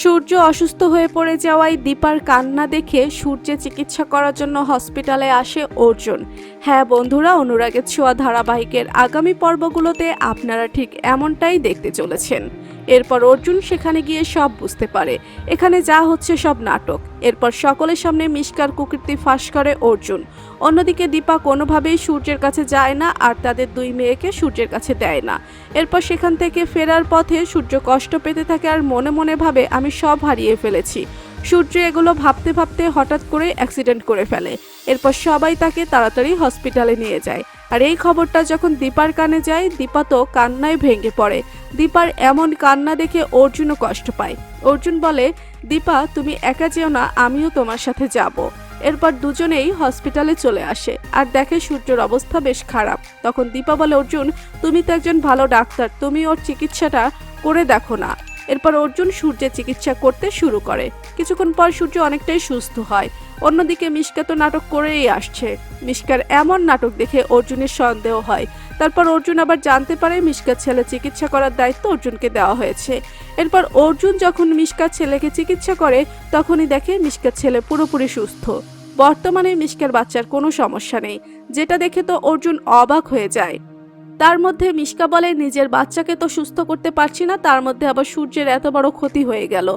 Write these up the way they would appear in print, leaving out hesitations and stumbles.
সূর্য অসুস্থ হয়ে পড়ে যাওয়ায় দীপার কান্না দেখে সূর্যের চিকিৎসা করার জন্য হসপিটালে আসে অর্জুন। হ্যাঁ বন্ধুরা, অনুরাগের ছোঁয়া ধারাবাহিকের আগামী পর্বগুলোতে আপনারা ঠিক এমনটাই দেখতে চলেছেন। এরপর অর্জুন সেখানে গিয়ে সব বুঝতে পারে এখানে যা হচ্ছে সব নাটক। এরপর সকলের সামনে মিশকার কুকীর্তি ফাঁস করে অর্জুন। অন্যদিকে দীপা কোনোভাবেই সূর্যের কাছে যায় না আর তাদের দুই মেয়েকে সূর্যের কাছে দেয় না। এরপর সেখান থেকে ফেরার পথে সূর্য কষ্ট পেতে থাকে আর মনে মনে ভাবে আমি সব হারিয়ে ফেলেছি। সূর্য এগুলো ভাবতে ভাবতে হঠাৎ করে অ্যাক্সিডেন্ট করে ফেলে। এরপর সবাই তাকে তাড়াতাড়ি হসপিটালে নিয়ে যায়। আর এই খবরটা যখন দীপার কানে যায়, দীপা তো কান্নায় ভেঙে পড়ে। দীপার এমন কান্না দেখে অর্জুনও কষ্ট পায়। অর্জুন বলে, দীপা তুমি একা যেও না, আমিও তোমার সাথে যাব। এরপর দুজনেই হসপিটালে চলে আসে আর দেখে সূর্যের অবস্থা বেশ খারাপ। তখন দীপা বলে, অর্জুন তুমি তো একজন ভালো ডাক্তার, তুমি ওর চিকিৎসাটা করে দেখো না। এরপর অর্জুন সূর্যের চিকিৎসা করতে শুরু করে। কিছুক্ষণ পর সূর্য অনেকটাই সুস্থ হয়। অন্যদিকে মিশকা তো নাটক করেই আসছে। মিশকার এমন নাটক দেখে অর্জুনের সন্দেহ হয়। তারপর অর্জুন আবার জানতে পারে মিশকার ছেলে চিকিৎসা করার দায়িত্ব অর্জুনকে দেওয়া হয়েছে। এরপর অর্জুন যখন মিশকার ছেলেকে চিকিৎসা করে তখনই দেখে মিশকার ছেলে পুরোপুরি সুস্থ। বর্তমানে মিশকার বাচ্চার কোনো সমস্যা নেই, যেটা দেখে তো অর্জুন অবাক হয়ে যায়। তার মধ্যে মিশকা বলে, নিজের বাচ্চাকে তো সুস্থ করতে পারছি না, তার মধ্যে আবার সূর্যের এত বড় ক্ষতি হয়ে গেল।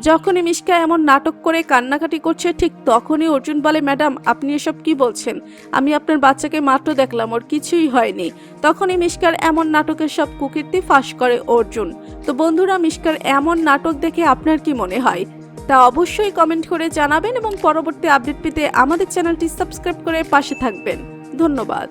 যখনই মিশকা এমন নাটক করে কান্নাকাটি করছে ঠিক তখনই অর্জুন বলে, ম্যাডাম আপনি এসব কি বলছেন? আমি আপনার বাচ্চাকে মাত্র দেখলাম, ওর কিছুই হয়নি। তখনই মিশকার এমন নাটকের সব কুকীর্তি ফাঁস করে অর্জুন। তো বন্ধুরা, মিশকার এমন নাটক দেখে আপনার কি মনে হয় তা অবশ্যই কমেন্ট করে জানাবেন এবং পরবর্তী আপডেট পেতে আমাদের চ্যানেলটি সাবস্ক্রাইব করে পাশে থাকবেন। ধন্যবাদ।